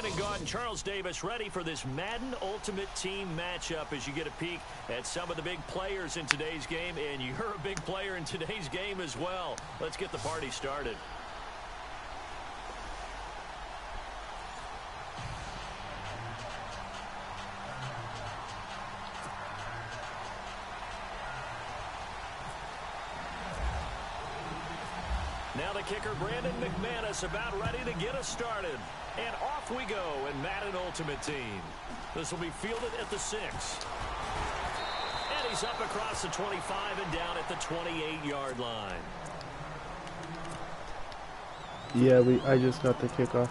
Brandon Gaud and Charles Davis ready for this Madden Ultimate Team matchup as you get a peek at some of the big players in today's game. And you're a big player in today's game as well. Let's get the party started. Now the kicker, Brandon McManus, about ready to get us started. And off we go in Madden Ultimate Team. This will be fielded at the 6. And he's up across the 25 and down at the 28-yard line. Yeah, I just got the kickoff.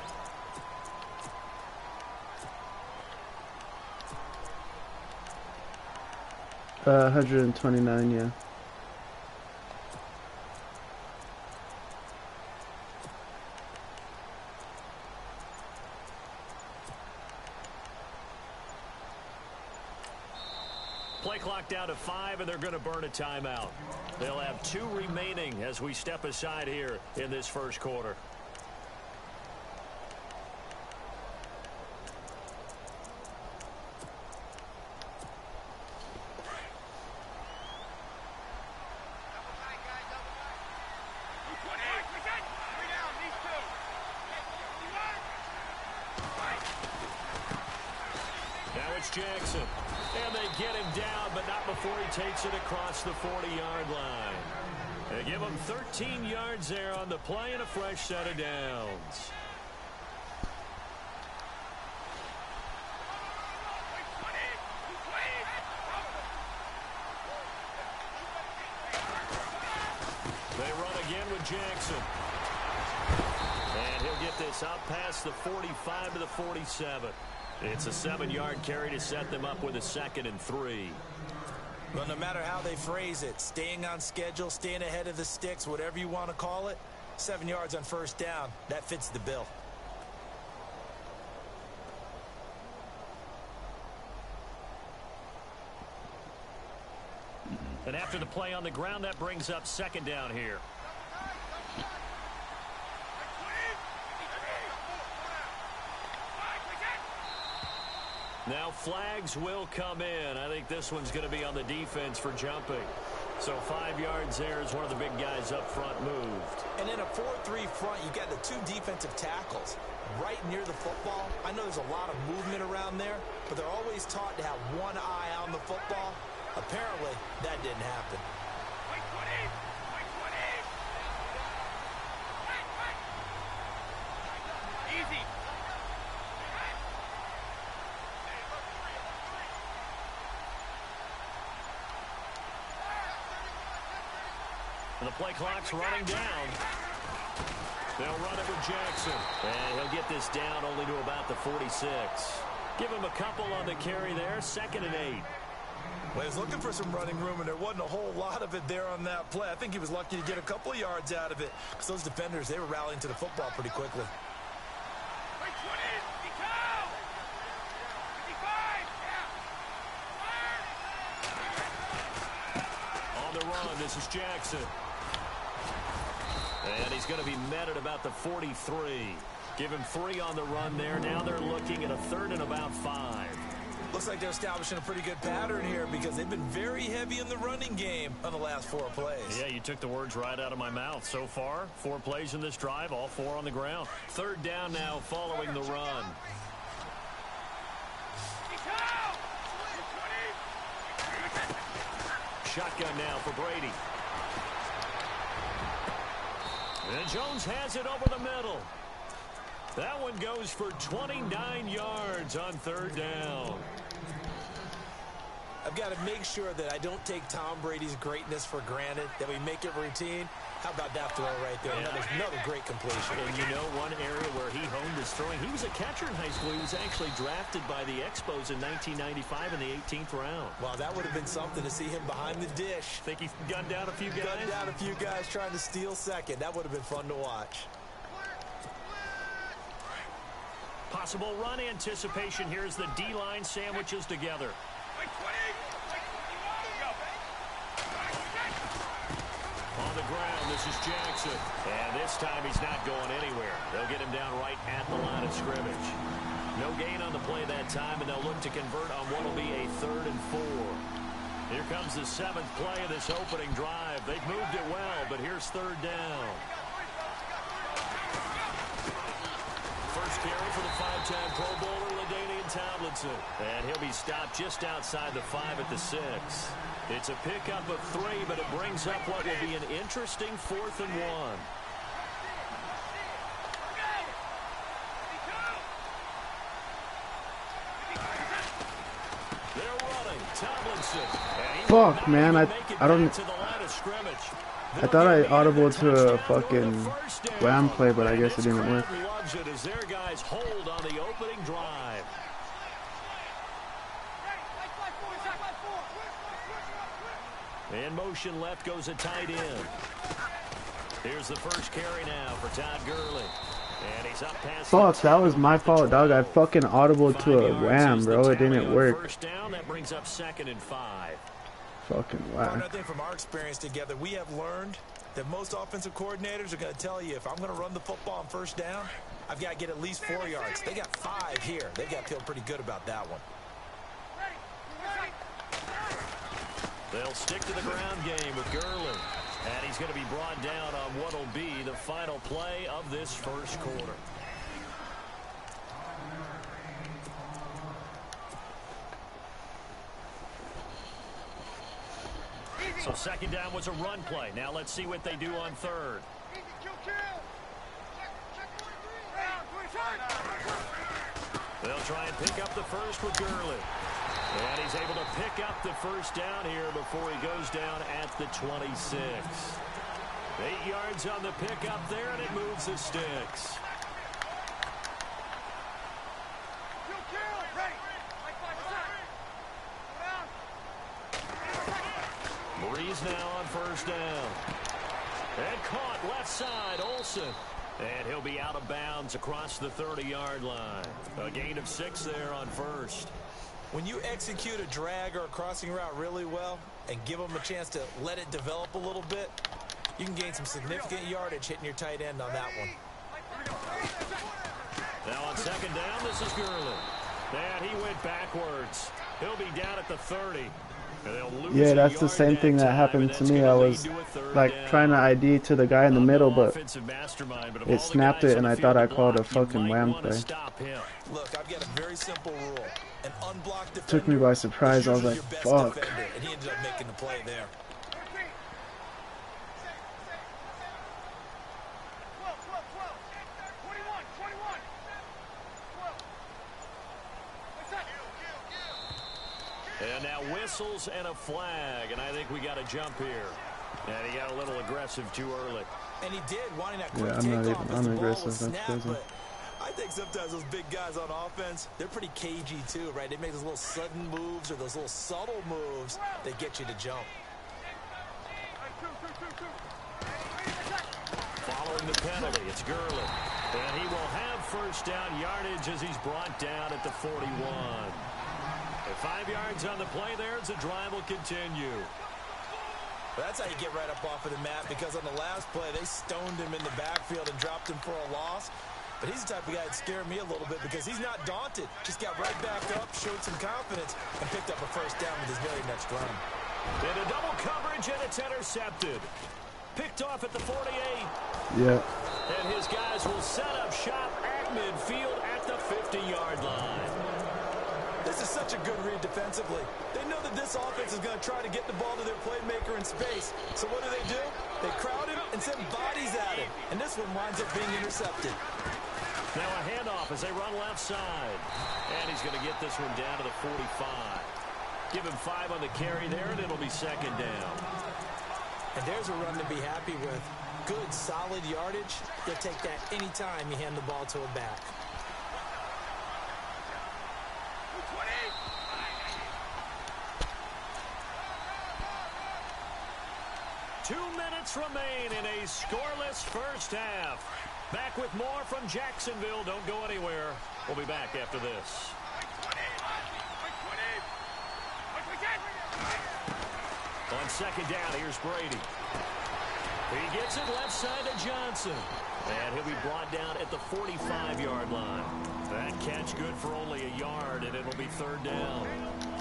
Uh, 129, yeah. Play clock down to 5, and they're going to burn a timeout. They'll have 2 remaining as we step aside here in this first quarter. Now it's Jackson. And they get him down, but not before he takes it across the 40-yard line. They give him 13 yards there on the play and a fresh set of downs. They run again with Jackson. And he'll get this up past the 45 to the 47. It's a 7-yard carry to set them up with a 2nd and 3. Well, no matter how they phrase it, staying on schedule, staying ahead of the sticks, whatever you want to call it, 7 yards on first down, that fits the bill. And after the play on the ground, that brings up 2nd down here. Now flags will come in. I think this one's going to be on the defense for jumping. So 5 yards there as one of the big guys up front moved. And in a 4-3 front, you got the 2 defensive tackles right near the football. I know there's a lot of movement around there, but they're always taught to have one eye on the football. Apparently, that didn't happen. Easy. And the play clock's running down. They'll run it with Jackson. And he'll get this down only to about the 46. Give him a couple on the carry there. 2nd and 8. Well, he was looking for some running room, and there wasn't a whole lot of it there on that play. I think he was lucky to get a couple of yards out of it because those defenders, they were rallying to the football pretty quickly. On the run, this is Jackson. And he's going to be met at about the 43. Give him 3 on the run there. Now they're looking at a 3rd and about 5. Looks like they're establishing a pretty good pattern here because they've been very heavy in the running game on the last 4 plays. Yeah, you took the words right out of my mouth. So far, 4 plays in this drive, all 4 on the ground. 3rd down now following the run. Shotgun now for Brady. And Jones has it over the middle. That one goes for 29 yards on 3rd down. I've got to make sure that I don't take Tom Brady's greatness for granted, that we make it routine. How about that throw right there? Yeah. Another great completion. And you know, one area where he honed his throwing, he was a catcher in high school. He was actually drafted by the Expos in 1995 in the 18th round. Wow, that would have been something to see him behind the dish. Think he gunned down a few guys? Gunned down a few guys trying to steal second. That would have been fun to watch. Possible run anticipation. Here's the D-line sandwiches together. On the ground, this is Jackson. And this time he's not going anywhere. They'll get him down right at the line of scrimmage. No gain on the play that time, and they'll look to convert on what will be a 3rd and 4. Here comes the 7th play of this opening drive. They've moved it well, but here's 3rd down. First carry for the 5-time Pro Bowler, LaDainian Tomlinson. And he'll be stopped just outside the 5 at the 6. It's a pickup of 3, but it brings up what will be an interesting 4th and 1. Fuck, man, I thought I audibled to a fucking wham play, but I guess it didn't work. In motion left goes a tight end. Here's the first carry now for Todd Gurley. And he's up past. Fuck, that was my fault, dog. I fucking audibled to a wham, bro. It didn't work. First down, that brings up 2nd and 5. Fucking wham. I think from our experience together, we have learned that most offensive coordinators are going to tell you, if I'm going to run the football on first down, I've got to get at least 4 yards. They got 5 here. They've got to feel pretty good about that one. They'll stick to the ground game with Gurley. And he's going to be brought down on what will be the final play of this first quarter. So 2nd down was a run play. Now let's see what they do on 3rd. They'll try and pick up the first with Gurley. And he's able to pick up the first down here before he goes down at the 26. 8 yards on the pickup there, and it moves the sticks. Breeze now on first down. And caught left side, Olsen. And he'll be out of bounds across the 30-yard line. A gain of 6 there on first. When you execute a drag or a crossing route really well and give them a chance to let it develop a little bit, you can gain some significant yardage hitting your tight end on that one. Now on 2nd down, this is Gurley. And he went backwards. He'll be down at the 30. Yeah, that's the same thing that happened to me. I was like trying to ID to the guy in the middle, but it snapped it and I thought I called a fucking wham play. Look, I've got a very simple rule. An unblocked defender took me by surprise. I was like, fuck. And he ended up making the play there. And now whistles and a flag, and I think we got a jump here. And he got a little aggressive too early. And he did, wanting that quick takeoff as the ball was snapped, but I think sometimes those big guys on offense, they're pretty cagey too, right? They make those little sudden moves or those little subtle moves that get you to jump. Following the penalty, it's Gurley. And he will have first down yardage as he's brought down at the 41. 5 yards on the play there as the drive will continue. That's how you get right up off of the mat, because on the last play, they stoned him in the backfield and dropped him for a loss. But he's the type of guy that scared me a little bit because he's not daunted. Just got right back up, showed some confidence, and picked up a first down with his very next run. And a double coverage, and it's intercepted. Picked off at the 48. Yeah. And his guys will set up shop at midfield at the 50-yard line. This is such a good read defensively. They know that this offense is going to try to get the ball to their playmaker in space. So what do? They crowd him and send bodies at him. And this one winds up being intercepted. Now a handoff as they run left side. And he's going to get this one down to the 45. Give him 5 on the carry there, and it'll be 2nd down. And there's a run to be happy with. Good, solid yardage. You'll take that anytime you hand the ball to a back. 2 minutes remain in a scoreless first half. Back with more from Jacksonville. Don't go anywhere. We'll be back after this. On 2nd down, here's Brady. He gets it left side to Johnson. And he'll be brought down at the 45-yard line. That catch good for only a yard, and it'll be third down.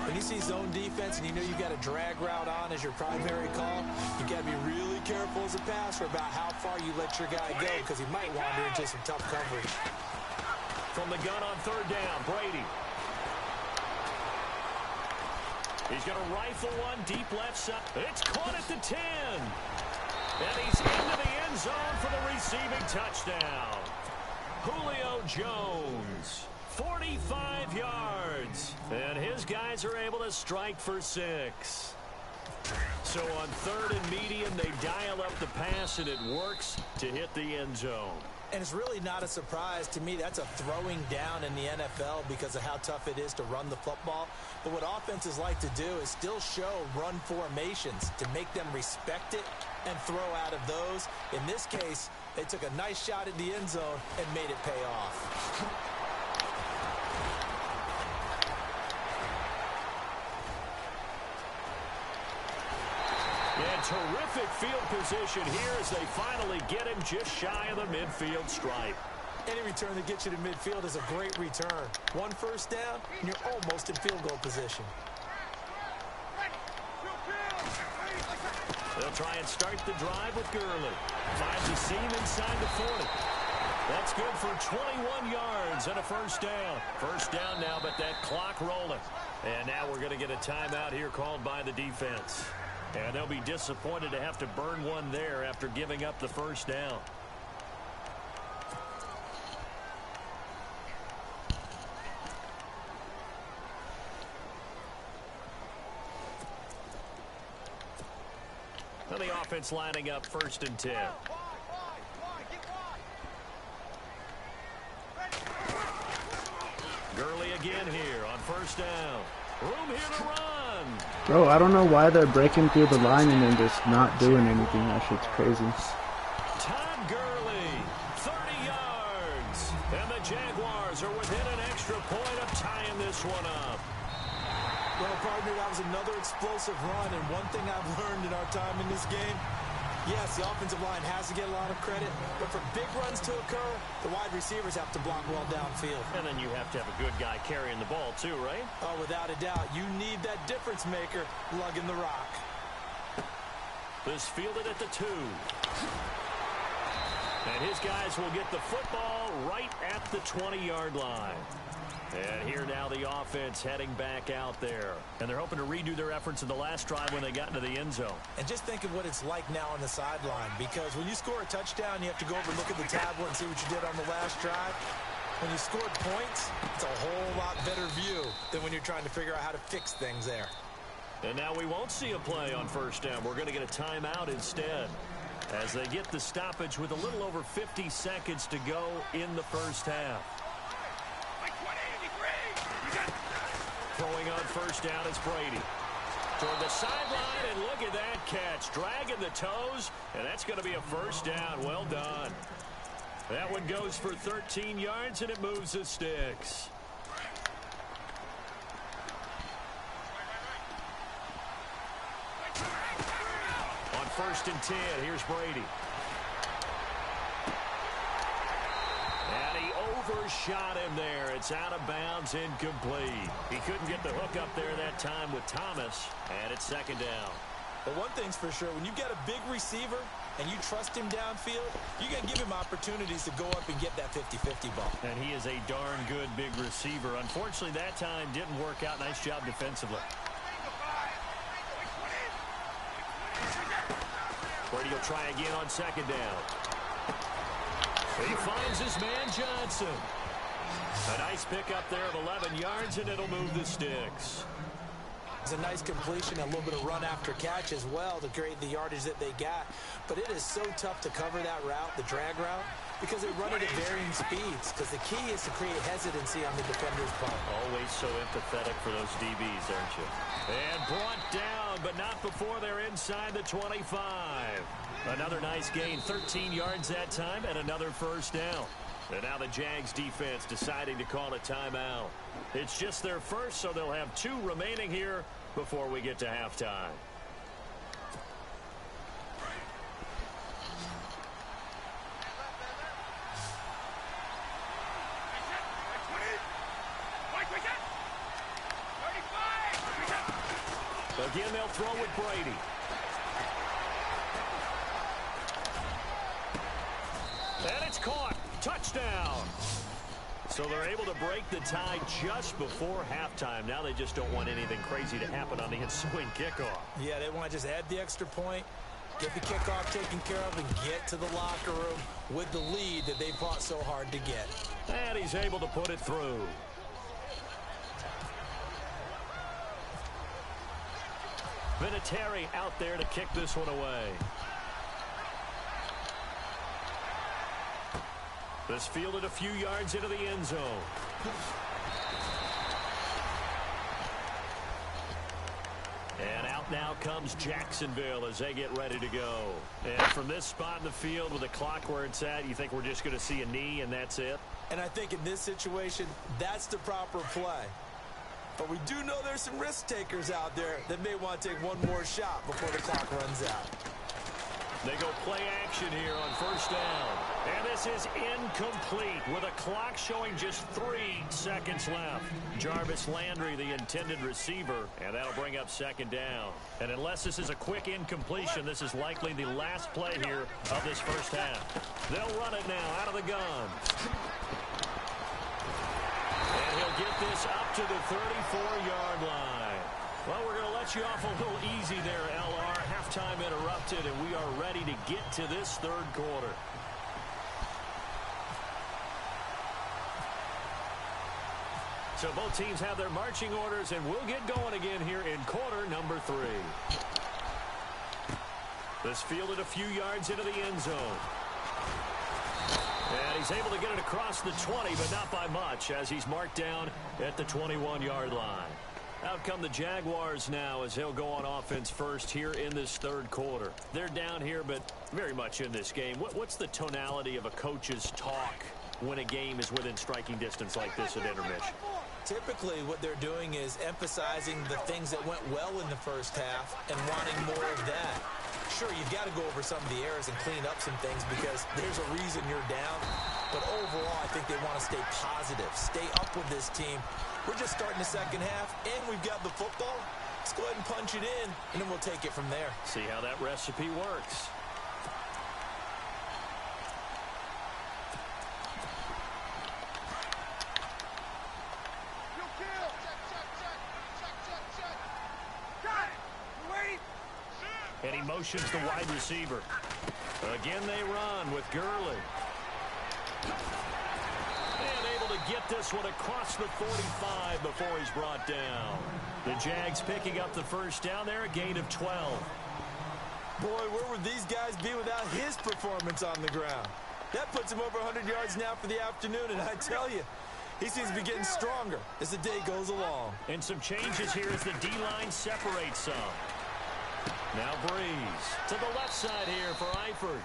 When you see zone defense and you know you've got a drag route on as your primary call, you've got to be really careful as a passer about how far you let your guy go because he might wander into some tough coverage. From the gun on third down, Brady. He's going to rifle one deep left side. It's caught at the 10. And he's into the end zone for the receiving touchdown. Julio Jones, 45 yards. And his guys are able to strike for 6. So on third and medium, they dial up the pass, and it works to hit the end zone. And it's really not a surprise to me. That's a throwing down in the NFL because of how tough it is to run the football. But what offenses like to do is still show run formations to make them respect it and throw out of those. In this case, they took a nice shot at the end zone and made it pay off. And terrific field position here as they finally get him just shy of the midfield stripe. Any return that gets you to midfield is a great return. One first down, and you're almost in field goal position. They'll try and start the drive with Gurley. Finds a seam inside the 40. That's good for 21 yards and a first down. First down now, but that clock rolling. And now we're going to get a timeout here called by the defense. And they'll be disappointed to have to burn one there after giving up the first down. Now the offense lining up first and 10. Gurley again here on first down. Room here to run. Bro, I don't know why they're breaking through the line and then just not doing anything. That shit's crazy. Todd Gurley, 30 yards. And the Jaguars are within an extra point of tying this one up. Well, partner, that was another explosive run, and one thing I've learned in our time in this game, yes, the offensive line has to get a lot of credit, but for big runs to occur, the wide receivers have to block well downfield. And then you have to have a good guy carrying the ball too, right? Oh, without a doubt. You need that difference maker lugging the rock. This fielded at the 2. And his guys will get the football right at the 20-yard line. And here now the offense heading back out there. And they're hoping to redo their efforts in the last drive when they got into the end zone. And just think of what it's like now on the sideline. Because when you score a touchdown, you have to go over and look at the tablet and see what you did on the last drive. When you scored points, it's a whole lot better view than when you're trying to figure out how to fix things there. And now we won't see a play on first down. We're going to get a timeout instead as they get the stoppage with a little over 50 seconds to go in the first half. Throwing on first down is Brady. Toward the sideline, and look at that catch. Dragging the toes, and that's going to be a first down. Well done. That one goes for 13 yards, and it moves the sticks. On first and 10, here's Brady. And he overshot him there. It's out of bounds, incomplete. He couldn't get the hook up there that time with Thomas, and it's second down. But one thing's for sure, when you've got a big receiver and you trust him downfield, you got to give him opportunities to go up and get that 50-50 ball. And he is a darn good big receiver. Unfortunately, that time didn't work out. Nice job defensively. Brady will try again on second down. He finds his man Johnson. A nice pickup there of 11 yards, and it'll move the sticks. It's a nice completion, a little bit of run after catch as well to create the yardage that they got. But it is so tough to cover that route, the drag route, because they run it at varying speeds. Because the key is to create hesitancy on the defender's part. Always so empathetic for those DBs, aren't you? And brought down, but not before they're inside the 25. Another nice gain, 13 yards that time, and another first down. And now the Jags defense deciding to call a timeout. It's just their first, so they'll have 2 remaining here before we get to halftime. Again, they'll throw with Brady. And it's caught. Touchdown. So they're able to break the tie just before halftime. Now they just don't want anything crazy to happen on the ensuing kickoff. Yeah, they want to just add the extra point, get the kickoff taken care of, and get to the locker room with the lead that they fought so hard to get. And he's able to put it through. Vinatieri out there to kick this one away. This fielded a few yards into the end zone. And out now comes Jacksonville as they get ready to go. And from this spot in the field with the clock where it's at, you think we're just going to see a knee and that's it? And I think in this situation, that's the proper play. But we do know there's some risk takers out there that may want to take one more shot before the clock runs out. They go play action here on first down. And this is incomplete with a clock showing just 3 seconds left. Jarvis Landry, the intended receiver, and that'll bring up second down. And unless this is a quick incompletion, this is likely the last play here of this first half. They'll run it now out of the gun. And he'll get this up to the 34-yard line. Well, we're going to let you off a little easy there, LR. Halftime interrupted, and we are ready to get to this third quarter. So both teams have their marching orders, and we'll get going again here in quarter number 3. This fielded a few yards into the end zone. And he's able to get it across the 20, but not by much, as he's marked down at the 21-yard line. Out come the Jaguars now as they'll go on offense first here in this third quarter. They're down here, but very much in this game. What's the tonality of a coach's talk when a game is within striking distance like this at intermission? Typically, what they're doing is emphasizing the things that went well in the first half and wanting more of that. Sure, you've got to go over some of the errors and clean up some things because there's a reason you're down. But overall, I think they want to stay positive, stay up with this team. We're just starting the second half, and we've got the football. Let's go ahead and punch it in, and then we'll take it from there. See how that recipe works. And he motions the wide receiver. Again, they run with Gurley. And able to get this one across the 45 before he's brought down. The Jags picking up the first down there, a gain of 12. Boy, where would these guys be without his performance on the ground? That puts him over 100 yards now for the afternoon, and I tell you, he seems to be getting stronger as the day goes along. And some changes here as the D-line separates some. Now Breeze to the left side here for Eifert.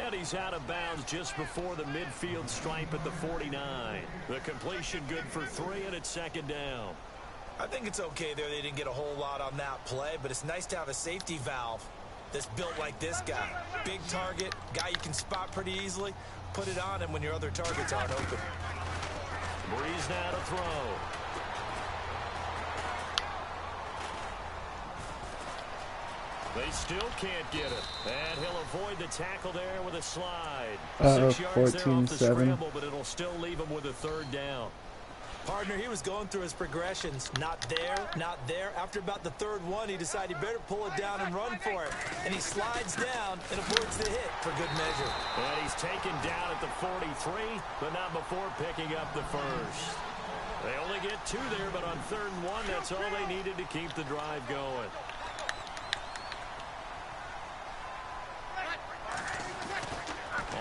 And he's out of bounds just before the midfield stripe at the 49. The completion good for 3, and it's second down. I think it's okay there. They didn't get a whole lot on that play, but it's nice to have a safety valve that's built like this guy. Big target, guy you can spot pretty easily. Put it on him when your other targets aren't open. Breeze now to throw. They still can't get it. And he'll avoid the tackle there with a slide. 6 yards there off the scramble, but it'll still leave him with a third down. Partner, he was going through his progressions. Not there, not there. After about the third one, he decided he better pull it down and run for it. And he slides down and avoids the hit for good measure. And he's taken down at the 43, but not before picking up the first. They only get 2 there, but on 3rd and 1, that's all they needed to keep the drive going.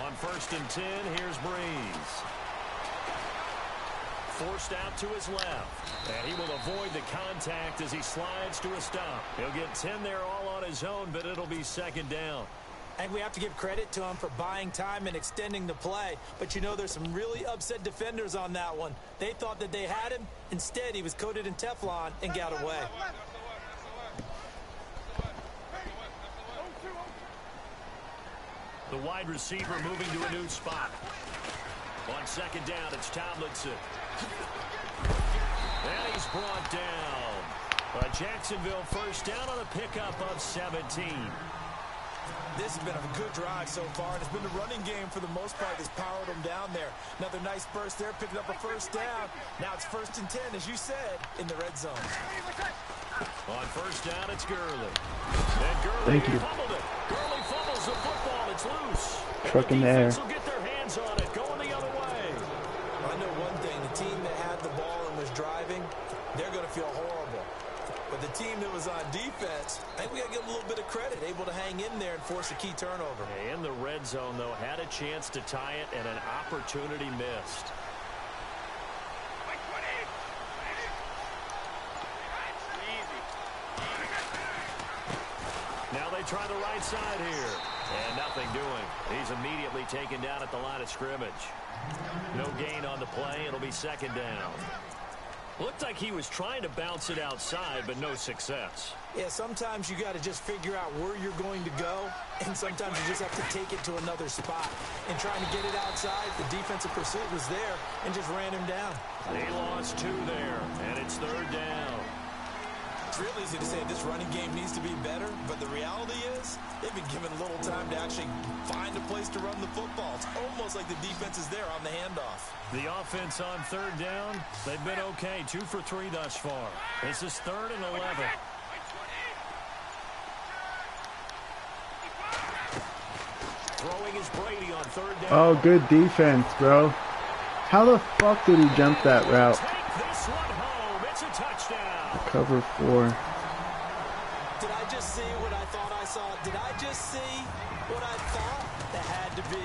On 1st and 10, here's Breeze. Forced out to his left. And he will avoid the contact as he slides to a stop. He'll get 10 there all on his own, but it'll be second down. And we have to give credit to him for buying time and extending the play. But you know, there's some really upset defenders on that one. They thought that they had him. Instead, he was coated in Teflon and got away. The wide receiver moving to a new spot. On 2nd down, it's Tomlinson. And he's brought down. Jacksonville first down on a pickup of 17. This has been a good drive so far, and it's been the running game for the most part that's powered them down there. Another nice burst there, picking up a first down. Now it's 1st and 10, as you said, in the red zone. On first down, it's Gurley. And Gurley fumbled it. Gurley fumbles the football. It's loose. Truck in the air. Will get their hands on it, going the other way. I know one thing. The team that had the ball and was driving, they're going to feel horrible. But the team that was on defense, I think we got to give them a little bit of credit, able to hang in there and force a key turnover. In the red zone, though, had a chance to tie it and an opportunity missed. Now they try the right side here. And nothing doing. He's immediately taken down at the line of scrimmage. No gain on the play. It'll be 2nd down. Looked like he was trying to bounce it outside, but no success. Yeah, sometimes you got to just figure out where you're going to go, and sometimes you just have to take it to another spot. And trying to get it outside, the defensive pursuit was there and just ran him down. They lost 2 there, and it's 3rd down. It's real easy to say this running game needs to be better, but the reality is they've been given little time to actually find a place to run the football. It's almost like the defense is there on the handoff. The offense on 3rd down, they've been okay. 2 for 3 thus far. This is 3rd and 11. Throwing is Brady on 3rd down. Oh, good defense, bro. How the fuck did he jump that route? Take this one home. It's a touchdown. Cover 4. Did I just see what I thought I saw? Did I just see what I thought? That had to be.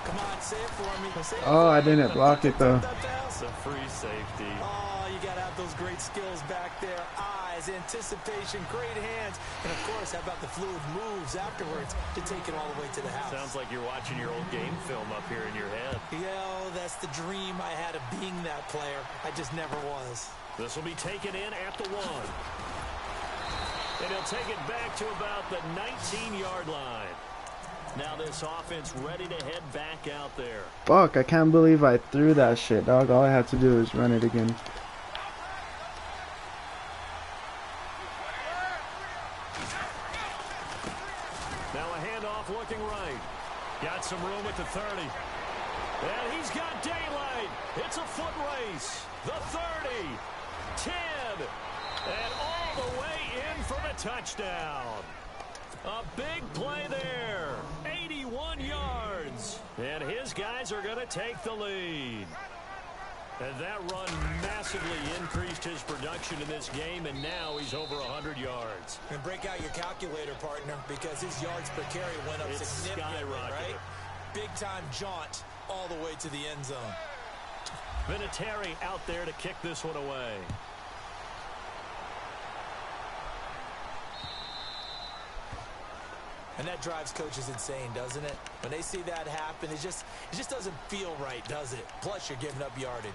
Come on, say it for me. Say it Oh, for I me. didn't block it though. It's a free safety. Oh, you got to have those great skills back there. Eyes, anticipation, great hands. And, of course, how about the fluid moves afterwards to take it all the way to the house? Sounds like you're watching your old game film up here in your head. Yeah, that's the dream I had of being that player. I just never was. This will be taken in at the 1. And he'll take it back to about the 19-yard line. Now this offense ready to head back out there. Fuck, I can't believe I threw that shit, dog. All I had to do is run it again. Now a handoff looking right. Got some room at the 30. And he's got daylight. It's a foot race. The 30. 10. And all the way in for the touchdown. A big play there. 81 yards. And his guys are going to take the lead. And that run massively increased his production in this game, and now he's over 100 yards. And break out your calculator, partner, because his yards per carry went up significantly, right? Big-time jaunt all the way to the end zone. Vinatieri out there to kick this one away. And that drives coaches insane, doesn't it? When they see that happen, it just doesn't feel right, does it? Plus, you're giving up yardage.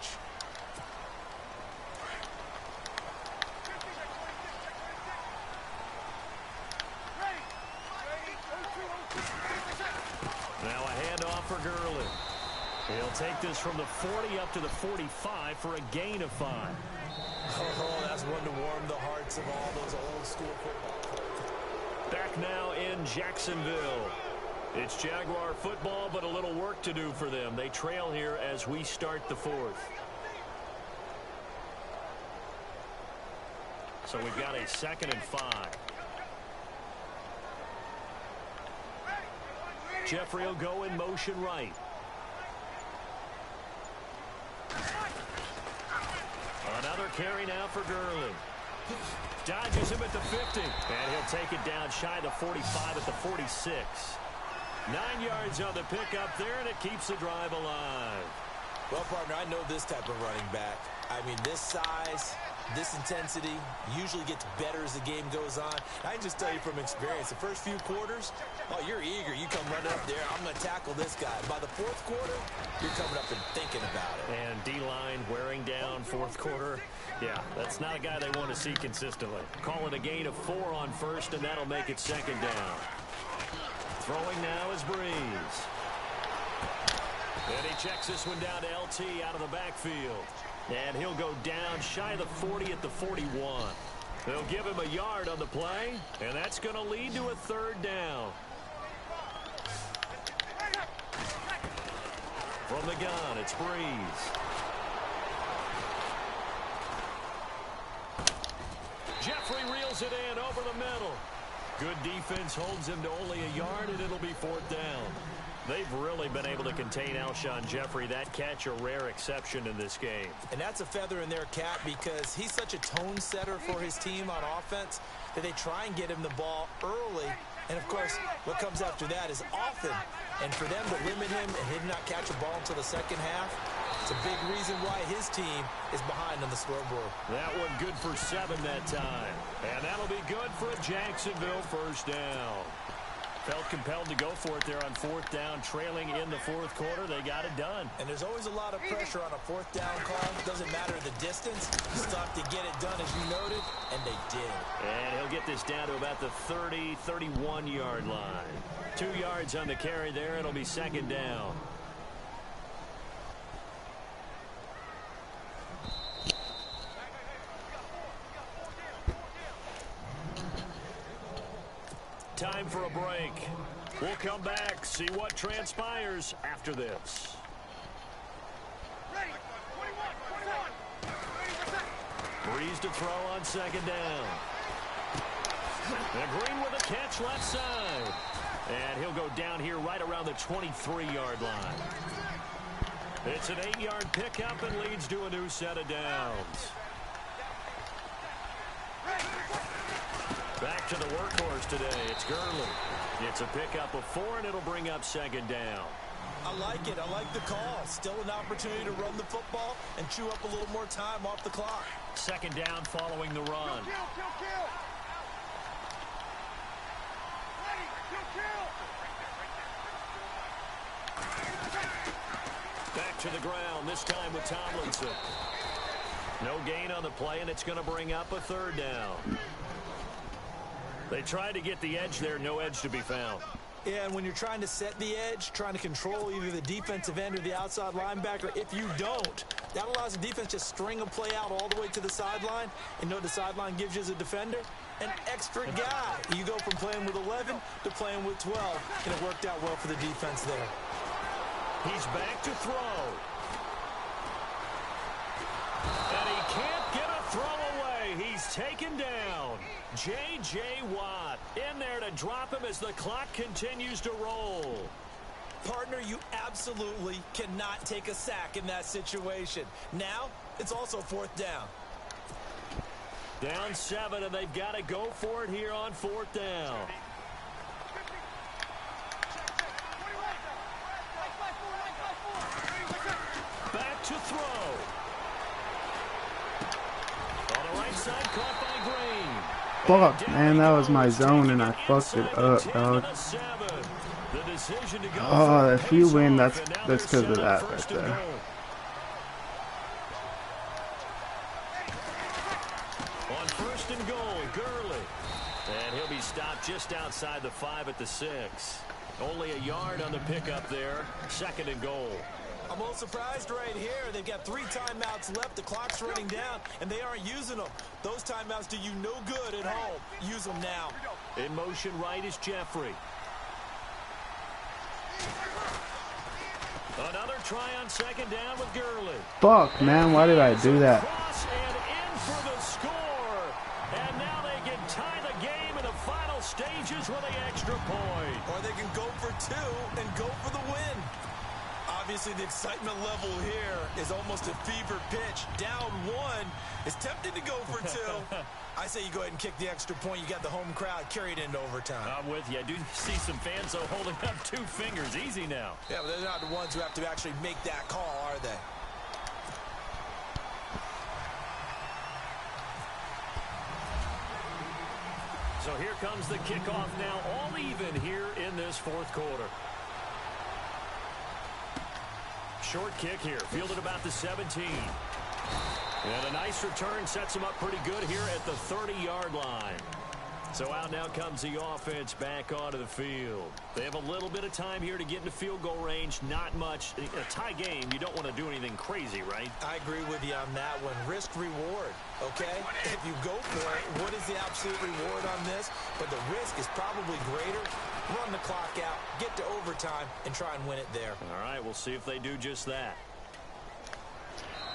Now a handoff for Gurley. He'll take this from the 40 up to the 45 for a gain of 5. Oh, that's one to warm the hearts of all those old school football. Back now in Jacksonville. It's Jaguar football, but a little work to do for them. They trail here as we start the 4th. So we've got a 2nd and 5. Jeffrey will go in motion right. Another carry now for Gurley. Dodges him at the 50. And he'll take it down shy of the 45 at the 46. 9 yards on the pickup there, and it keeps the drive alive. Well, partner, I know this type of running back. I mean, this size, this intensity usually gets better as the game goes on. I can just tell you from experience, the first few quarters, oh, you're eager. You come running up there, I'm going to tackle this guy. By the 4th quarter, you're coming up and thinking about it. And D-line wearing down 4th quarter. Yeah, that's not a guy they want to see consistently. Call it a gain of 4 on 1st, and that'll make it 2nd down. Throwing now is Breeze. And he checks this one down to LT out of the backfield. And he'll go down shy of the 40 at the 41. They'll give him a yard on the play, and that's going to lead to a third down. From the gun, it's Breeze. Jeffrey reels it in over the middle. Good defense holds him to only a yard, and it'll be fourth down. They've really been able to contain Alshon Jeffrey. That catch a rare exception in this game. And that's a feather in their cap because he's such a tone setter for his team on offense that they try and get him the ball early. And, of course, what comes after that is often. And for them to limit him and him not catch a ball until the second half, it's a big reason why his team is behind on the scoreboard. That one good for 7 that time. And that'll be good for a Jacksonville first down. Felt compelled to go for it there on fourth down, trailing in the fourth quarter. They got it done. And there's always a lot of pressure on a fourth down call. Doesn't matter the distance. You still have to get it done, as you noted, and they did. And he'll get this down to about the 30, 31-yard line. 2 yards on the carry there. It'll be second down. Time for a break. We'll come back, see what transpires after this. Breeze to throw on second down. And Green with a catch left side. And he'll go down here right around the 23-yard line. It's an 8-yard pickup and leads to a new set of downs. Back to the workhorse today. It's Gurley. It's a pickup of 4, and it'll bring up second down. I like it. I like the call. Still an opportunity to run the football and chew up a little more time off the clock. Second down following the run. Back to the ground, this time with Tomlinson. No gain on the play, and it's going to bring up a third down. They tried to get the edge there, no edge to be found. Yeah, and when you're trying to set the edge, trying to control either the defensive end or the outside linebacker, if you don't, that allows the defense to string a play out all the way to the sideline. And know the sideline gives you as a defender? An extra guy. You go from playing with 11 to playing with 12, and it worked out well for the defense there. He's back to throw. And he can't get a throw away. He's taken down. J.J. Watt in there to drop him as the clock continues to roll. Partner, you absolutely cannot take a sack in that situation. Now, it's also fourth down. Down 7, and they've got to go for it here on fourth down. Back to throw. On the right side, caught by Green. Fuck, man, that was my zone and I fucked it up, dog. Oh, if you win, that's because of that right there. On first and goal, Gurley. And he'll be stopped just outside the 5 at the 6. Only a yard on the pickup there. Second and goal. I'm a little surprised right here. They've got 3 timeouts left. The clock's running down, and they aren't using them. Those timeouts do you no good at home. Use them now. In motion right is Jeffrey. Another try on second down with Gurley. Fuck, man, why did I do that? Cross and in for the score. And now they can tie the game in the final stages with the extra point. Or they can go for 2 and go for the win. Obviously, the excitement level here is almost a fever pitch. Down 1 is tempted to go for 2. I say you go ahead and kick the extra point. You got the home crowd carried into overtime. I'm with you. I do see some fans, though, holding up 2 fingers. Easy now. Yeah, but they're not the ones who have to actually make that call, are they? So here comes the kickoff now, all even here in this fourth quarter. Short kick here, fielded about the 17. And a nice return sets him up pretty good here at the 30-yard line. So out now comes the offense back onto the field. They have a little bit of time here to get into field goal range. Not much. In a tie game, you don't want to do anything crazy, right? I agree with you on that one. Risk reward, okay? If you go for it, what is the absolute reward on this? But the risk is probably greater. Run the clock out, get to overtime, and try and win it there. All right, we'll see if they do just that.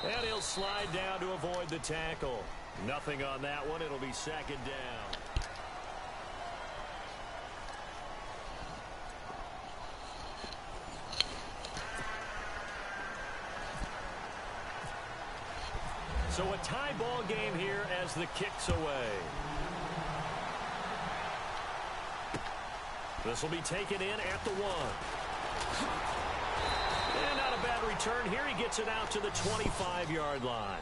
And he'll slide down to avoid the tackle. Nothing on that one. It'll be second down. So a tie ball game here as the kick's away. This will be taken in at the 1. And not a bad return here. He gets it out to the 25-yard line.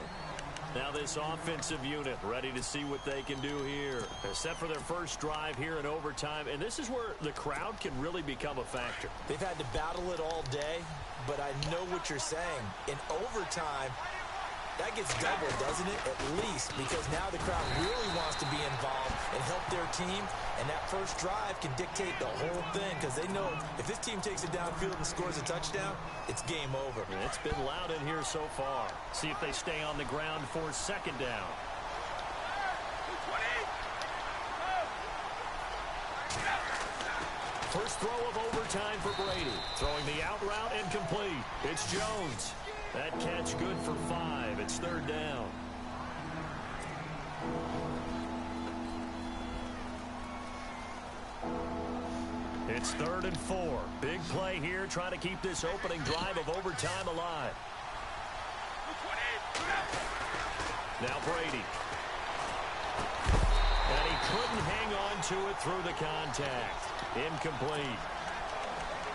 Now this offensive unit ready to see what they can do here. They're set for their first drive here in overtime. And this is where the crowd can really become a factor. They've had to battle it all day, but I know what you're saying. In overtime, that gets doubled, doesn't it? At least, because now the crowd really wants to be involved and help their team. And that first drive can dictate the whole thing because they know if this team takes it downfield and scores a touchdown, it's game over. And it's been loud in here so far. See if they stay on the ground for second down. First throw of overtime for Brady. Throwing the out route and complete. It's Jones. That catch good for 5. It's third down. It's 3rd and 4. Big play here, trying to keep this opening drive of overtime alive. Now Brady. And he couldn't hang on to it through the contact. Incomplete.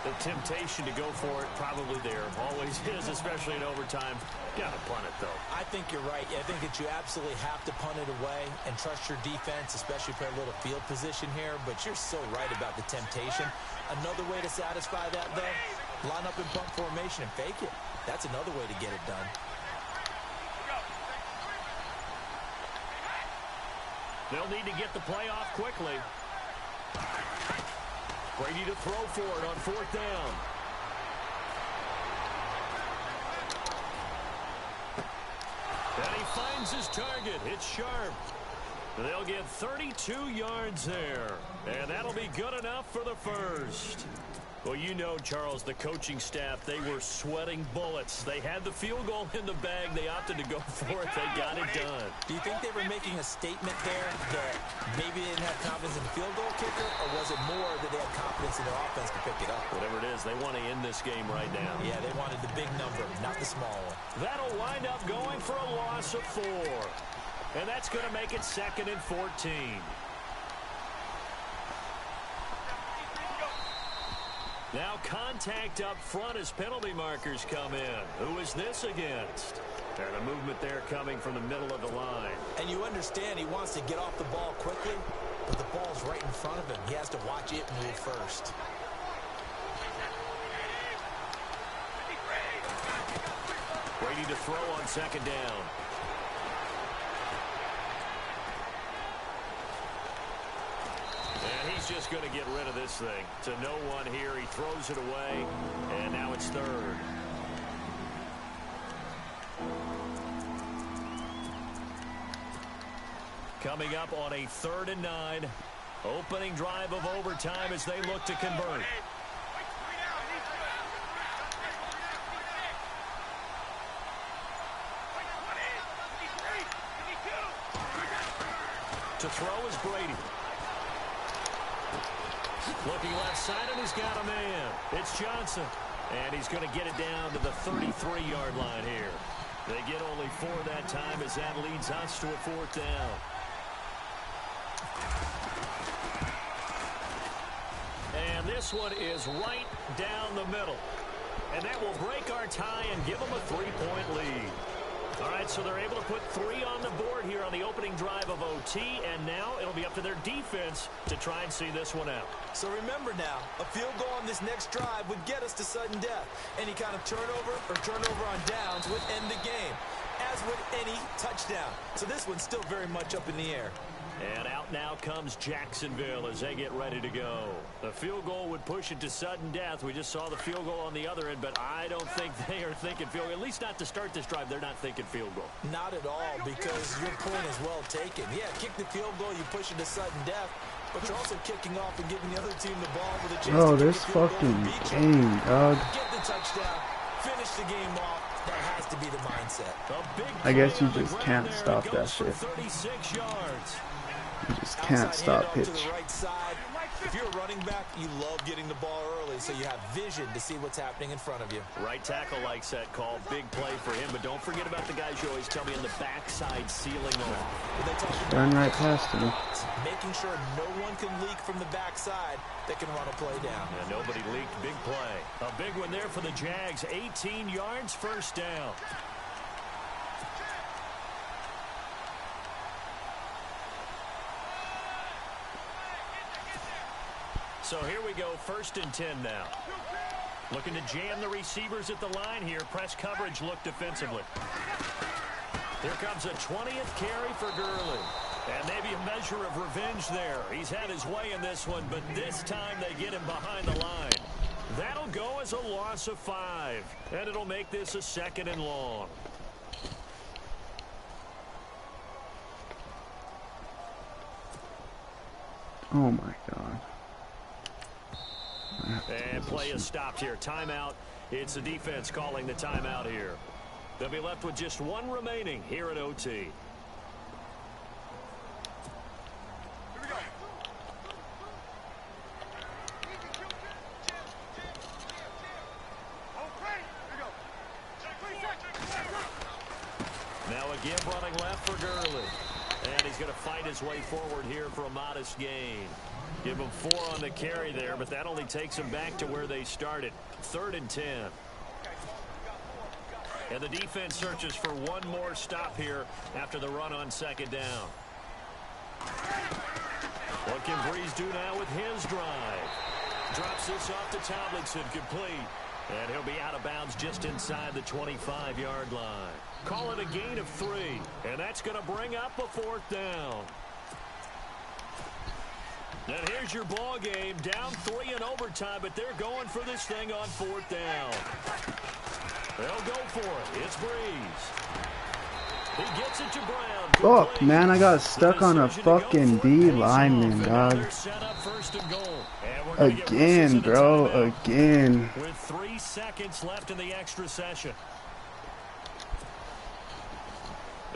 The temptation to go for it probably there. Always is, especially in overtime. Got to punt it, though. I think you're right. I think that you absolutely have to punt it away and trust your defense, especially for a little field position here. But you're so right about the temptation. Another way to satisfy that, though, line up in punt formation and fake it. That's another way to get it done. They'll need to get the play off quickly. Brady to throw for it on 4th down. And he finds his target. It's sharp. They'll get 32 yards there. And that'll be good enough for the first. Well, you know, Charles, the coaching staff, they were sweating bullets. They had the field goal in the bag. They opted to go for it. They got it done. Do you think they were making a statement there that maybe they didn't have confidence in the field goal kicker, or was it more that they had confidence in their offense to pick it up? Whatever it is, they want to end this game right now. Yeah, they wanted the big number, not the small one. That'll wind up going for a loss of 4. And that's going to make it 2nd and 14. Now contact up front as penalty markers come in. Who is this against? And a movement there coming from the middle of the line. And you understand he wants to get off the ball quickly, but the ball's right in front of him. He has to watch it move first. Brady to throw on 2nd down. And he's just going to get rid of this thing. To no one here. He throws it away. And now it's 3rd. Coming up on a 3rd and 9. Opening drive of overtime as they look to convert. To throw is Brady. Looking left side, and he's got a man. It's Johnson. And he's going to get it down to the 33-yard line here. They get only 4 that time as that leads us to a 4th down. And this one is right down the middle. And that will break our tie and give them a 3-point lead. All right, so they're able to put 3 on the board here on the opening drive of OT, and now it'll be up to their defense to try and see this one out. So remember now, a field goal on this next drive would get us to sudden death. Any kind of turnover or turnover on downs would end the game, as would any touchdown. So this one's still very much up in the air. And out now comes Jacksonville as they get ready to go. The field goal would push it to sudden death. We just saw the field goal on the other end, but I don't think they are thinking field goal. At least not to start this drive. They're not thinking field goal. Not at all, because your point is well taken. Yeah, kick the field goal, you push it to sudden death, but you're also kicking off and giving the other team the ball with a chance to this kick the field fucking goal and beat you. game, dog. Get the touchdown, finish the game off. That has to be the mindset. I guess you just can't stop that shit. 36 yards. You just can't stop pitch. To the right side. If you're a running back, you love getting the ball early, so you have vision to see what's happening in front of you. Right tackle likes that call. Big play for him, but don't forget about the guys you always tell me in the backside sealing off. Run right past him. Making sure no one can leak from the backside that can run a play down. Yeah, nobody leaked. Big play. A big one there for the Jags. 18 yards, first down. So here we go, 1st and 10 now. Looking to jam the receivers at the line here. Press coverage look defensively. Here comes a 20th carry for Gurley. And maybe a measure of revenge there. He's had his way in this one, but this time they get him behind the line. That'll go as a loss of 5. And it'll make this a 2nd and long. Oh my God. And play is stopped here. Timeout. It's the defense calling the timeout here. They'll be left with just 1 remaining here at OT. Now again running left for Gurley. And he's going to fight his way forward here for a modest gain. Give him 4 on the carry there, but that only takes them back to where they started. 3rd and 10. And the defense searches for 1 more stop here after the run on 2nd down. What can Breeze do now with his drive? Drops this off to Tomlinson, complete. And he'll be out of bounds just inside the 25-yard line. Call it a gain of 3, and that's going to bring up a 4th down. And here's your ball game, down 3 in overtime, but they're going for this thing on 4th down. They'll go for it. It's Breeze. He gets it to Brown. Fuck, man, I got stuck on a fucking D lineman, dog. Again, bro, again. With 3 seconds left in the extra session.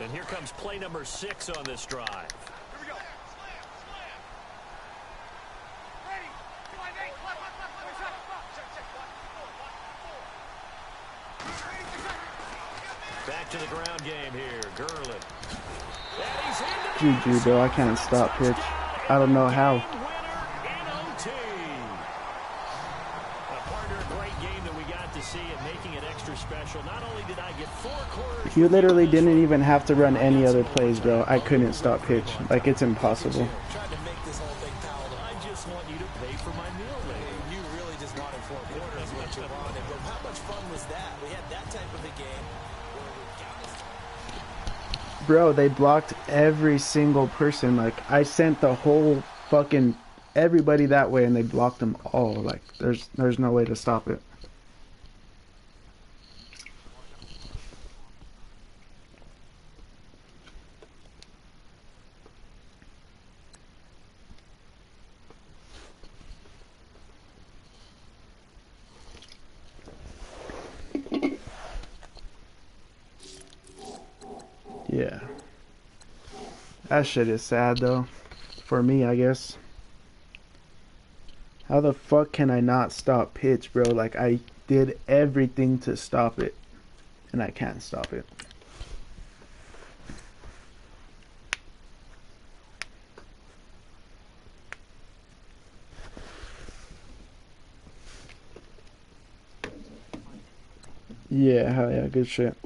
And here comes play number 6 on this drive. Back to the ground game here, Gurley. GG, bro, I can't stop pitch. I don't know how. You literally didn't even have to run any other plays, bro. I couldn't stop pitch. Like, it's impossible. Tried to make this whole thing palatable. I just want you to pay for my meal, man. You really just wanted 4 quarters, what you wanted. But how much fun was that? We had that type of a game. Bro, they blocked every single person. Like, I sent the whole fucking everybody that way, and they blocked them all. Like, there's no way to stop it. Yeah. That shit is sad, though. For me, I guess. How the fuck can I not stop pitch, bro? Like, I did everything to stop it. And I can't stop it. Yeah, hell yeah, good shit.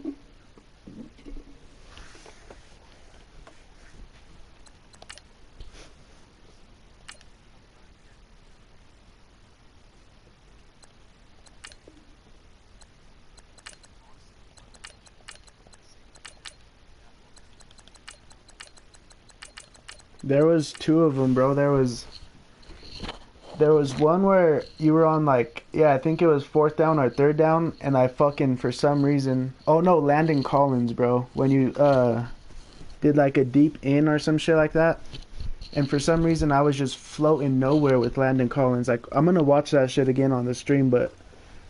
There was two of them, bro. There was one where you were on like, yeah, I think it was fourth down or third down, and I fucking for some reason, oh no, Landon Collins, bro. When you did like a deep in or some shit like that, and for some reason I was just floating nowhere with Landon Collins. Like I'm gonna watch that shit again on the stream, but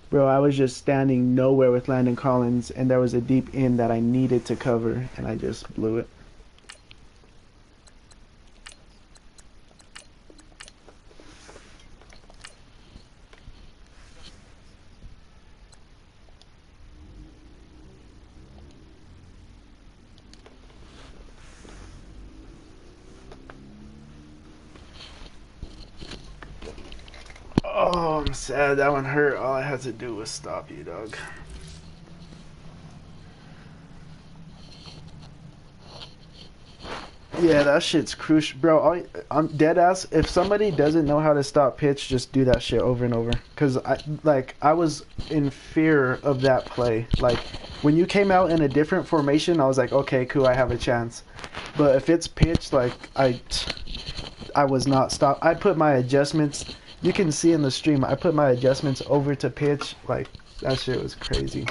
bro, I was just standing nowhere with Landon Collins, and there was a deep in that I needed to cover, and I just blew it. Oh, I'm sad. That one hurt. All I had to do was stop you, dog. Yeah, that shit's crucial, bro. I'm dead ass. If somebody doesn't know how to stop pitch, just do that shit over and over. Cause I was in fear of that play. Like when you came out in a different formation, I was like, okay, cool, I have a chance. But if it's pitch, like I was not stopped. I put my adjustments. You can see in the stream. I put my adjustments over to pitch. Like that shit was crazy.